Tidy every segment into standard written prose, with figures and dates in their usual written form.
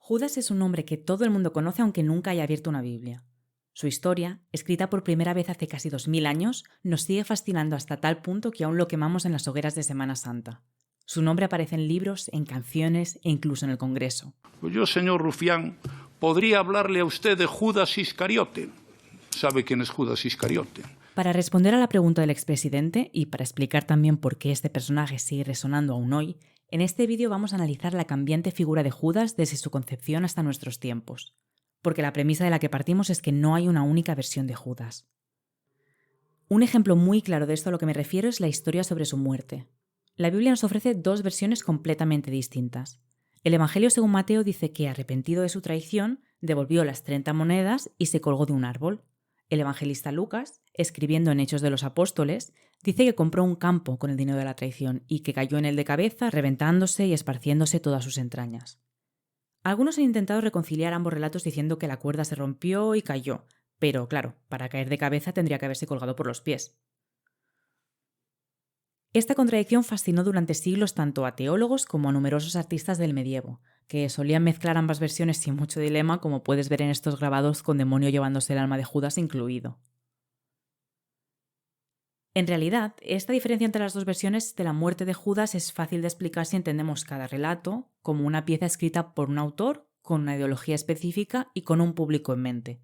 Judas es un nombre que todo el mundo conoce aunque nunca haya abierto una Biblia. Su historia, escrita por primera vez hace casi 2000 años, nos sigue fascinando hasta tal punto que aún lo quemamos en las hogueras de Semana Santa. Su nombre aparece en libros, en canciones e incluso en el Congreso. Pues yo, señor Rufián, podría hablarle a usted de Judas Iscariote. ¿Sabe quién es Judas Iscariote? Para responder a la pregunta del expresidente y para explicar también por qué este personaje sigue resonando aún hoy, en este vídeo vamos a analizar la cambiante figura de Judas desde su concepción hasta nuestros tiempos. Porque la premisa de la que partimos es que no hay una única versión de Judas. Un ejemplo muy claro de esto a lo que me refiero es la historia sobre su muerte. La Biblia nos ofrece dos versiones completamente distintas. El Evangelio según Mateo dice que, arrepentido de su traición, devolvió las 30 monedas y se colgó de un árbol. El evangelista Lucas, escribiendo en Hechos de los Apóstoles, dice que compró un campo con el dinero de la traición y que cayó en él de cabeza, reventándose y esparciéndose todas sus entrañas. Algunos han intentado reconciliar ambos relatos diciendo que la cuerda se rompió y cayó, pero claro, para caer de cabeza tendría que haberse colgado por los pies. Esta contradicción fascinó durante siglos tanto a teólogos como a numerosos artistas del medievo, que solían mezclar ambas versiones sin mucho dilema, como puedes ver en estos grabados con demonio llevándose el alma de Judas incluido. En realidad, esta diferencia entre las dos versiones de la muerte de Judas es fácil de explicar si entendemos cada relato como una pieza escrita por un autor, con una ideología específica y con un público en mente.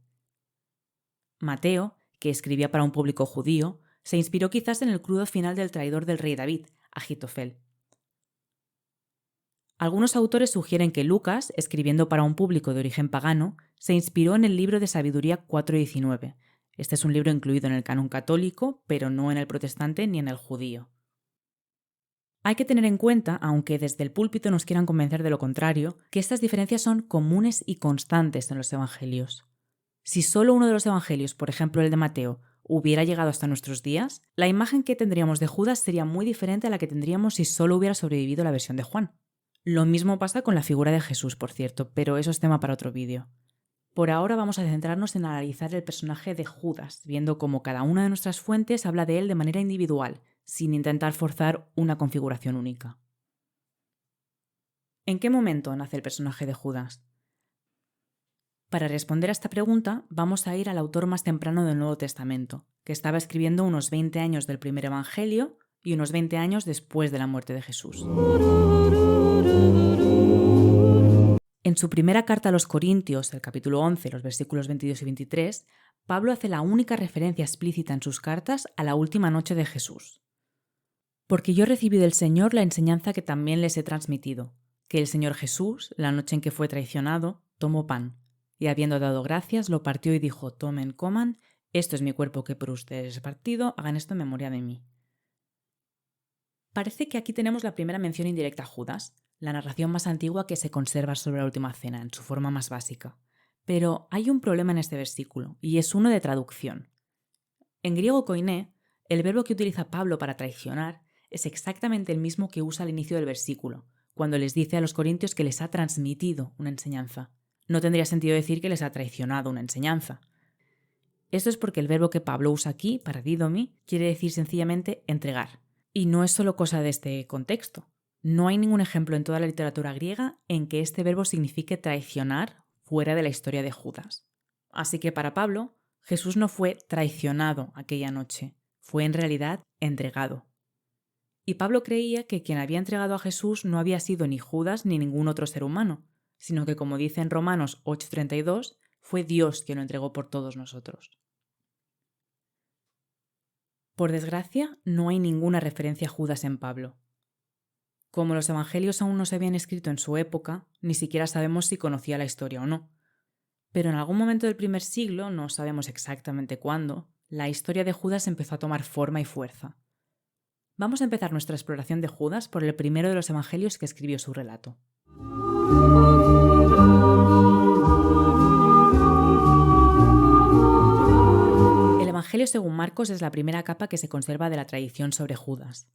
Mateo, que escribía para un público judío, se inspiró quizás en el crudo final del traidor del rey David, Agitofel. Algunos autores sugieren que Lucas, escribiendo para un público de origen pagano, se inspiró en el libro de Sabiduría 4:19. Este es un libro incluido en el canon católico, pero no en el protestante ni en el judío. Hay que tener en cuenta, aunque desde el púlpito nos quieran convencer de lo contrario, que estas diferencias son comunes y constantes en los evangelios. Si solo uno de los evangelios, por ejemplo el de Mateo, hubiera llegado hasta nuestros días, la imagen que tendríamos de Judas sería muy diferente a la que tendríamos si solo hubiera sobrevivido la versión de Juan. Lo mismo pasa con la figura de Jesús, por cierto, pero eso es tema para otro vídeo. Por ahora vamos a centrarnos en analizar el personaje de Judas, viendo cómo cada una de nuestras fuentes habla de él de manera individual, sin intentar forzar una configuración única. ¿En qué momento nace el personaje de Judas? Para responder a esta pregunta, vamos a ir al autor más temprano del Nuevo Testamento, que estaba escribiendo unos 20 años del primer Evangelio y unos 20 años después de la muerte de Jesús. En su primera carta a los Corintios, el capítulo 11, los versículos 22 y 23, Pablo hace la única referencia explícita en sus cartas a la última noche de Jesús. Porque yo recibí del Señor la enseñanza que también les he transmitido, que el Señor Jesús, la noche en que fue traicionado, tomó pan, y habiendo dado gracias, lo partió y dijo: tomen, coman, esto es mi cuerpo que por ustedes es partido, hagan esto en memoria de mí. Parece que aquí tenemos la primera mención indirecta a Judas, la narración más antigua que se conserva sobre la última cena, en su forma más básica. Pero hay un problema en este versículo, y es uno de traducción. En griego koiné, el verbo que utiliza Pablo para traicionar es exactamente el mismo que usa al inicio del versículo, cuando les dice a los corintios que les ha transmitido una enseñanza. No tendría sentido decir que les ha traicionado una enseñanza. Esto es porque el verbo que Pablo usa aquí, para didomi, quiere decir sencillamente entregar. Y no es solo cosa de este contexto. No hay ningún ejemplo en toda la literatura griega en que este verbo signifique traicionar fuera de la historia de Judas. Así que para Pablo, Jesús no fue traicionado aquella noche, fue en realidad entregado. Y Pablo creía que quien había entregado a Jesús no había sido ni Judas ni ningún otro ser humano, sino que, como dice en Romanos 8:32, fue Dios quien lo entregó por todos nosotros. Por desgracia, no hay ninguna referencia a Judas en Pablo. Como los evangelios aún no se habían escrito en su época, ni siquiera sabemos si conocía la historia o no. Pero en algún momento del primer siglo, no sabemos exactamente cuándo, la historia de Judas empezó a tomar forma y fuerza. Vamos a empezar nuestra exploración de Judas por el primero de los evangelios que escribió su relato. El Evangelio según Marcos es la primera capa que se conserva de la tradición sobre Judas.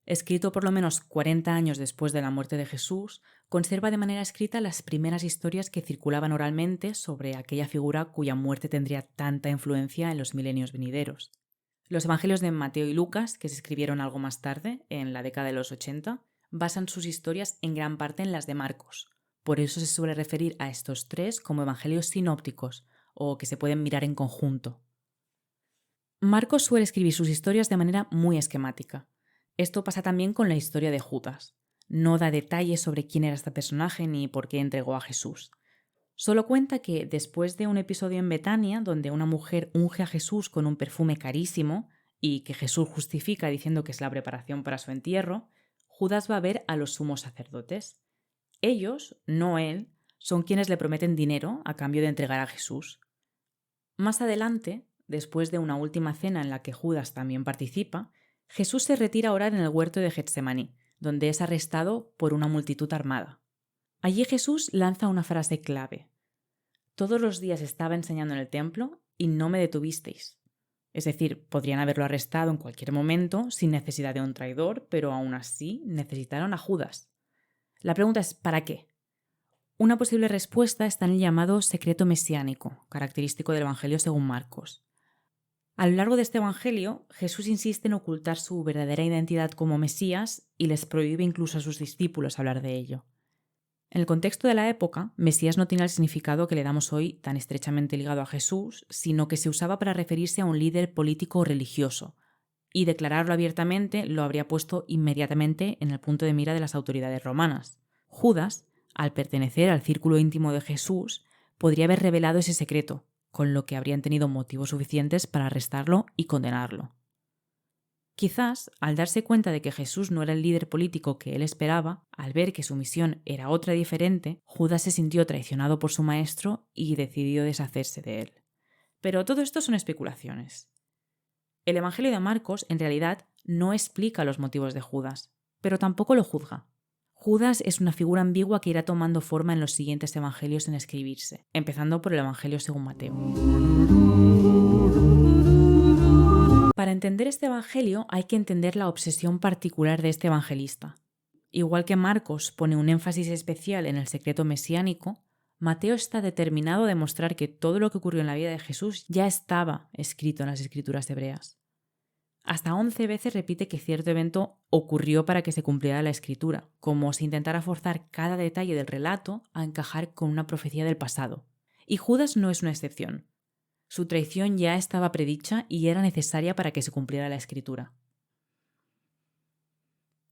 Escrito por lo menos 40 años después de la muerte de Jesús, conserva de manera escrita las primeras historias que circulaban oralmente sobre aquella figura cuya muerte tendría tanta influencia en los milenios venideros. Los evangelios de Mateo y Lucas, que se escribieron algo más tarde, en la década de los 80, basan sus historias en gran parte en las de Marcos, Por eso se suele referir a estos tres como evangelios sinópticos, o que se pueden mirar en conjunto. Marcos suele escribir sus historias de manera muy esquemática. Esto pasa también con la historia de Judas. No da detalles sobre quién era este personaje ni por qué entregó a Jesús. Solo cuenta que después de un episodio en Betania, donde una mujer unge a Jesús con un perfume carísimo y que Jesús justifica diciendo que es la preparación para su entierro, Judas va a ver a los sumos sacerdotes. Ellos, no él, son quienes le prometen dinero a cambio de entregar a Jesús. Más adelante, después de una última cena en la que Judas también participa, Jesús se retira a orar en el huerto de Getsemaní, donde es arrestado por una multitud armada. Allí Jesús lanza una frase clave. Todos los días estaba enseñando en el templo y no me detuvisteis. Es decir, podrían haberlo arrestado en cualquier momento sin necesidad de un traidor, pero aún así necesitaron a Judas. La pregunta es ¿para qué? Una posible respuesta está en el llamado secreto mesiánico, característico del Evangelio según Marcos. A lo largo de este Evangelio, Jesús insiste en ocultar su verdadera identidad como Mesías y les prohíbe incluso a sus discípulos hablar de ello. En el contexto de la época, Mesías no tiene el significado que le damos hoy tan estrechamente ligado a Jesús, sino que se usaba para referirse a un líder político o religioso, y declararlo abiertamente lo habría puesto inmediatamente en el punto de mira de las autoridades romanas. Judas, al pertenecer al círculo íntimo de Jesús, podría haber revelado ese secreto, con lo que habrían tenido motivos suficientes para arrestarlo y condenarlo. Quizás, al darse cuenta de que Jesús no era el líder político que él esperaba, al ver que su misión era otra diferente, Judas se sintió traicionado por su maestro y decidió deshacerse de él. Pero todo esto son especulaciones. El Evangelio de Marcos, en realidad, no explica los motivos de Judas, pero tampoco lo juzga. Judas es una figura ambigua que irá tomando forma en los siguientes evangelios en escribirse, empezando por el Evangelio según Mateo. Para entender este evangelio hay que entender la obsesión particular de este evangelista. Igual que Marcos pone un énfasis especial en el secreto mesiánico, Mateo está determinado a demostrar que todo lo que ocurrió en la vida de Jesús ya estaba escrito en las escrituras hebreas. Hasta 11 veces repite que cierto evento ocurrió para que se cumpliera la escritura, como si intentara forzar cada detalle del relato a encajar con una profecía del pasado. Y Judas no es una excepción. Su traición ya estaba predicha y era necesaria para que se cumpliera la escritura.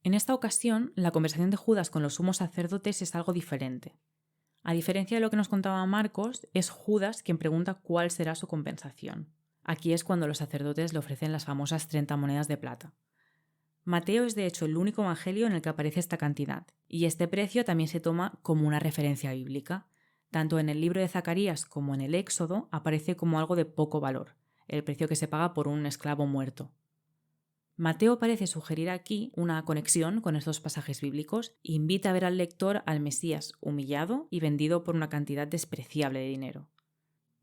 En esta ocasión, la conversación de Judas con los sumos sacerdotes es algo diferente. A diferencia de lo que nos contaba Marcos, es Judas quien pregunta cuál será su compensación. Aquí es cuando los sacerdotes le ofrecen las famosas 30 monedas de plata. Mateo es de hecho el único evangelio en el que aparece esta cantidad, y este precio también se toma como una referencia bíblica. Tanto en el libro de Zacarías como en el Éxodo aparece como algo de poco valor, el precio que se paga por un esclavo muerto. Mateo parece sugerir aquí una conexión con estos pasajes bíblicos e invita a ver al lector al Mesías humillado y vendido por una cantidad despreciable de dinero.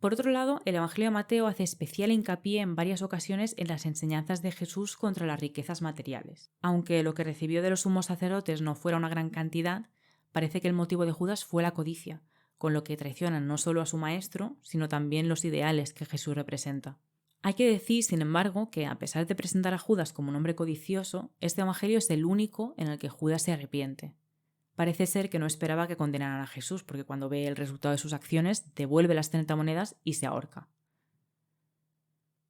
Por otro lado, el Evangelio de Mateo hace especial hincapié en varias ocasiones en las enseñanzas de Jesús contra las riquezas materiales. Aunque lo que recibió de los sumos sacerdotes no fuera una gran cantidad, parece que el motivo de Judas fue la codicia, con lo que traicionan no solo a su maestro, sino también los ideales que Jesús representa. Hay que decir, sin embargo, que a pesar de presentar a Judas como un hombre codicioso, este evangelio es el único en el que Judas se arrepiente. Parece ser que no esperaba que condenaran a Jesús, porque cuando ve el resultado de sus acciones, devuelve las 30 monedas y se ahorca.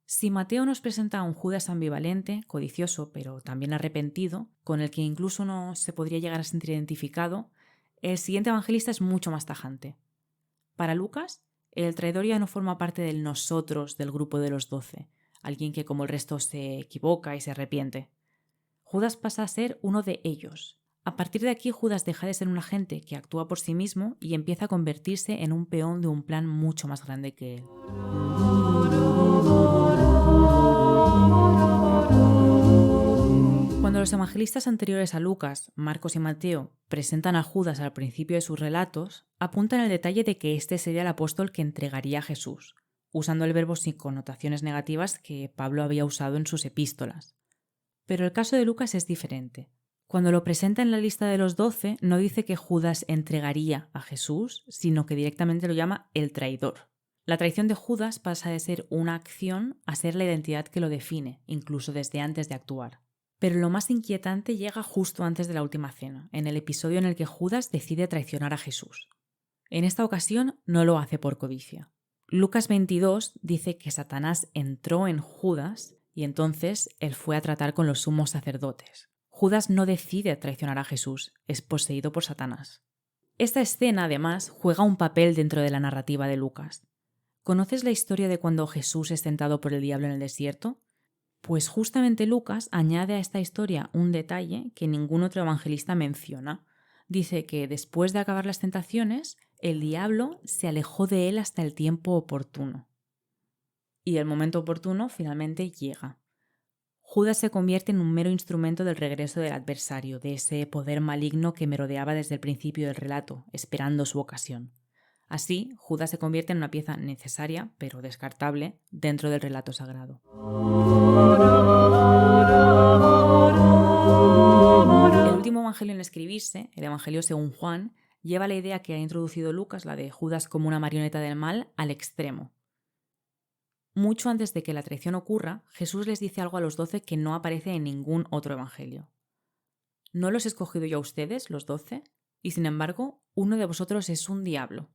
Si Mateo nos presenta a un Judas ambivalente, codicioso, pero también arrepentido, con el que incluso no se podría llegar a sentir identificado, el siguiente evangelista es mucho más tajante. Para Lucas, el traidor ya no forma parte del nosotros del grupo de los 12, alguien que como el resto se equivoca y se arrepiente. Judas pasa a ser uno de ellos. A partir de aquí, Judas deja de ser un agente que actúa por sí mismo y empieza a convertirse en un peón de un plan mucho más grande que él. Cuando los evangelistas anteriores a Lucas, Marcos y Mateo, presentan a Judas al principio de sus relatos, apuntan el detalle de que este sería el apóstol que entregaría a Jesús, usando el verbo sin connotaciones negativas que Pablo había usado en sus epístolas. Pero el caso de Lucas es diferente. Cuando lo presenta en la lista de los 12, no dice que Judas entregaría a Jesús, sino que directamente lo llama el traidor. La traición de Judas pasa de ser una acción a ser la identidad que lo define, incluso desde antes de actuar. Pero lo más inquietante llega justo antes de la última cena, en el episodio en el que Judas decide traicionar a Jesús. En esta ocasión no lo hace por codicia. Lucas 22 dice que Satanás entró en Judas y entonces él fue a tratar con los sumos sacerdotes. Judas no decide traicionar a Jesús, es poseído por Satanás. Esta escena, además, juega un papel dentro de la narrativa de Lucas. ¿Conoces la historia de cuando Jesús es tentado por el diablo en el desierto? Pues justamente Lucas añade a esta historia un detalle que ningún otro evangelista menciona. Dice que después de acabar las tentaciones, el diablo se alejó de él hasta el tiempo oportuno. Y el momento oportuno finalmente llega. Judas se convierte en un mero instrumento del regreso del adversario, de ese poder maligno que merodeaba desde el principio del relato, esperando su ocasión. Así, Judas se convierte en una pieza necesaria, pero descartable, dentro del relato sagrado. El último evangelio en escribirse, el Evangelio según Juan, lleva la idea que ha introducido Lucas, la de Judas como una marioneta del mal, al extremo. Mucho antes de que la traición ocurra, Jesús les dice algo a los 12 que no aparece en ningún otro evangelio. ¿No los he escogido yo a ustedes, los 12? Y sin embargo, uno de vosotros es un diablo.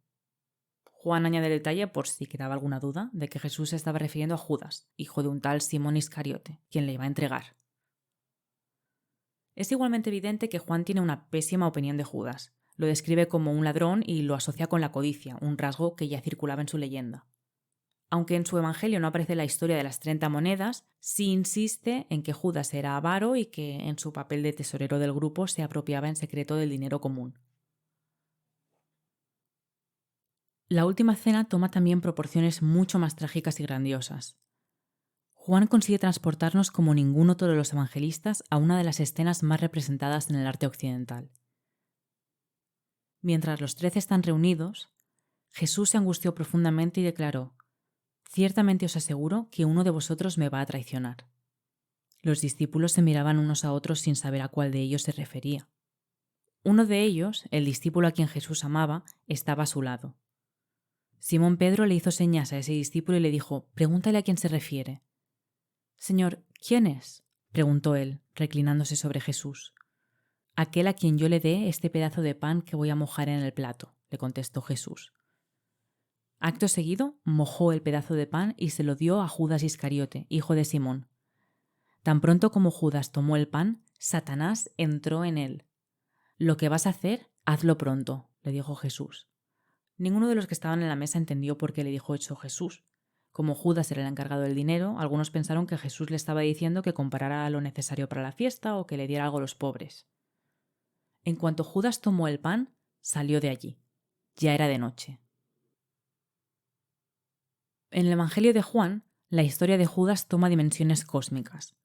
Juan añade el detalle, por si quedaba alguna duda, de que Jesús se estaba refiriendo a Judas, hijo de un tal Simón Iscariote, quien le iba a entregar. Es igualmente evidente que Juan tiene una pésima opinión de Judas. Lo describe como un ladrón y lo asocia con la codicia, un rasgo que ya circulaba en su leyenda. Aunque en su evangelio no aparece la historia de las 30 monedas, sí insiste en que Judas era avaro y que en su papel de tesorero del grupo se apropiaba en secreto del dinero común. La última cena toma también proporciones mucho más trágicas y grandiosas. Juan consigue transportarnos como ningún otro de los evangelistas a una de las escenas más representadas en el arte occidental. Mientras los 13 están reunidos, Jesús se angustió profundamente y declaró: «Ciertamente os aseguro que uno de vosotros me va a traicionar». Los discípulos se miraban unos a otros sin saber a cuál de ellos se refería. Uno de ellos, el discípulo a quien Jesús amaba, estaba a su lado. Simón Pedro le hizo señas a ese discípulo y le dijo: «Pregúntale a quién se refiere». «Señor, ¿quién es?», preguntó él, reclinándose sobre Jesús. «Aquel a quien yo le dé este pedazo de pan que voy a mojar en el plato», le contestó Jesús. Acto seguido, mojó el pedazo de pan y se lo dio a Judas Iscariote, hijo de Simón. Tan pronto como Judas tomó el pan, Satanás entró en él. «Lo que vas a hacer, hazlo pronto», le dijo Jesús. Ninguno de los que estaban en la mesa entendió por qué le dijo eso Jesús. Como Judas era el encargado del dinero, algunos pensaron que Jesús le estaba diciendo que comprara lo necesario para la fiesta o que le diera algo a los pobres. En cuanto Judas tomó el pan, salió de allí. Ya era de noche. En el Evangelio de Juan, la historia de Judas toma dimensiones cósmicas.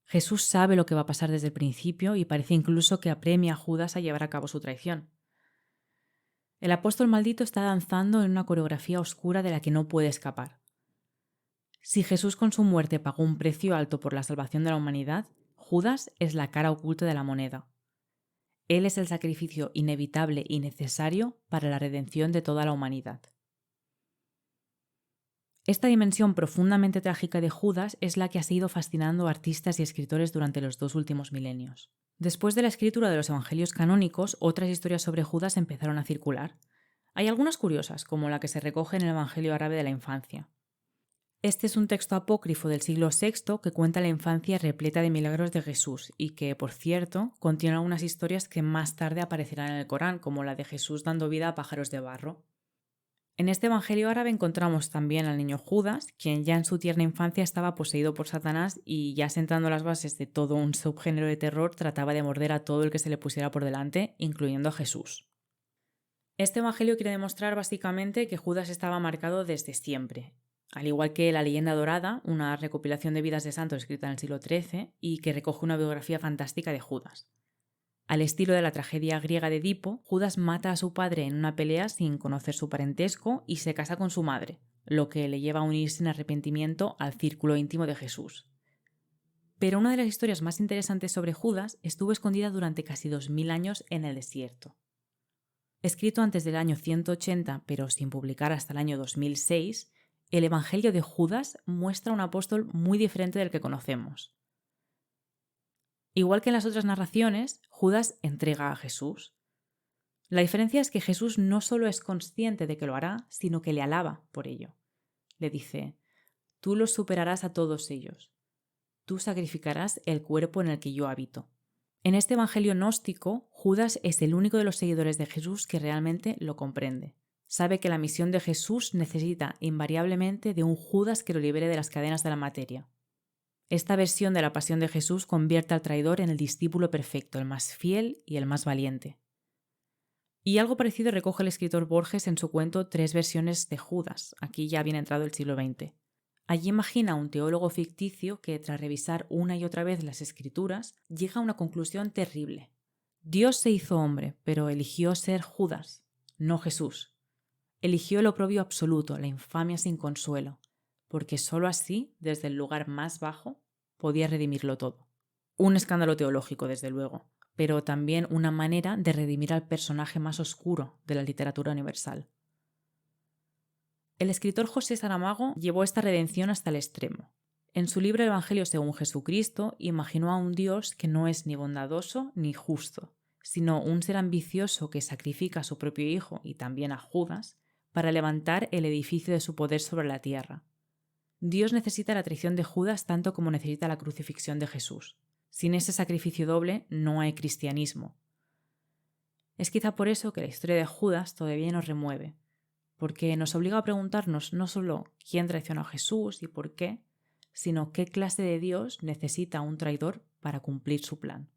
Jesús sabe lo que va a pasar desde el principio y parece incluso que apremia a Judas a llevar a cabo su traición. El apóstol maldito está danzando en una coreografía oscura de la que no puede escapar. Si Jesús con su muerte pagó un precio alto por la salvación de la humanidad, Judas es la cara oculta de la moneda. Él es el sacrificio inevitable y necesario para la redención de toda la humanidad. Esta dimensión profundamente trágica de Judas es la que ha seguido fascinando a artistas y escritores durante los 2 últimos milenios. Después de la escritura de los evangelios canónicos, otras historias sobre Judas empezaron a circular. Hay algunas curiosas, como la que se recoge en el Evangelio árabe de la infancia. Este es un texto apócrifo del siglo VI que cuenta la infancia repleta de milagros de Jesús y que, por cierto, contiene algunas historias que más tarde aparecerán en el Corán, como la de Jesús dando vida a pájaros de barro. En este evangelio árabe encontramos también al niño Judas, quien ya en su tierna infancia estaba poseído por Satanás y ya sentando las bases de todo un subgénero de terror trataba de morder a todo el que se le pusiera por delante, incluyendo a Jesús. Este evangelio quiere demostrar básicamente que Judas estaba marcado desde siempre, al igual que La leyenda dorada, una recopilación de vidas de santos escrita en el siglo XIII y que recoge una biografía fantástica de Judas. Al estilo de la tragedia griega de Edipo, Judas mata a su padre en una pelea sin conocer su parentesco y se casa con su madre, lo que le lleva a unirse en arrepentimiento al círculo íntimo de Jesús. Pero una de las historias más interesantes sobre Judas estuvo escondida durante casi 2000 años en el desierto. Escrito antes del año 180, pero sin publicar hasta el año 2006, el Evangelio de Judas muestra a un apóstol muy diferente del que conocemos. Igual que en las otras narraciones, Judas entrega a Jesús. La diferencia es que Jesús no solo es consciente de que lo hará, sino que le alaba por ello. Le dice: tú los superarás a todos ellos. Tú sacrificarás el cuerpo en el que yo habito. En este evangelio gnóstico, Judas es el único de los seguidores de Jesús que realmente lo comprende. Sabe que la misión de Jesús necesita invariablemente de un Judas que lo libere de las cadenas de la materia. Esta versión de la pasión de Jesús convierte al traidor en el discípulo perfecto, el más fiel y el más valiente. Y algo parecido recoge el escritor Borges en su cuento Tres versiones de Judas, aquí ya bien entrado el siglo XX. Allí imagina un teólogo ficticio que, tras revisar una y otra vez las escrituras, llega a una conclusión terrible. Dios se hizo hombre, pero eligió ser Judas, no Jesús. Eligió el oprobio absoluto, la infamia sin consuelo, porque sólo así, desde el lugar más bajo, podía redimirlo todo. Un escándalo teológico, desde luego, pero también una manera de redimir al personaje más oscuro de la literatura universal. El escritor José Saramago llevó esta redención hasta el extremo. En su libro Evangelio según Jesucristo, imaginó a un Dios que no es ni bondadoso ni justo, sino un ser ambicioso que sacrifica a su propio hijo y también a Judas para levantar el edificio de su poder sobre la tierra. Dios necesita la traición de Judas tanto como necesita la crucifixión de Jesús. Sin ese sacrificio doble no hay cristianismo. Es quizá por eso que la historia de Judas todavía nos remueve, porque nos obliga a preguntarnos no solo quién traicionó a Jesús y por qué, sino qué clase de Dios necesita un traidor para cumplir su plan.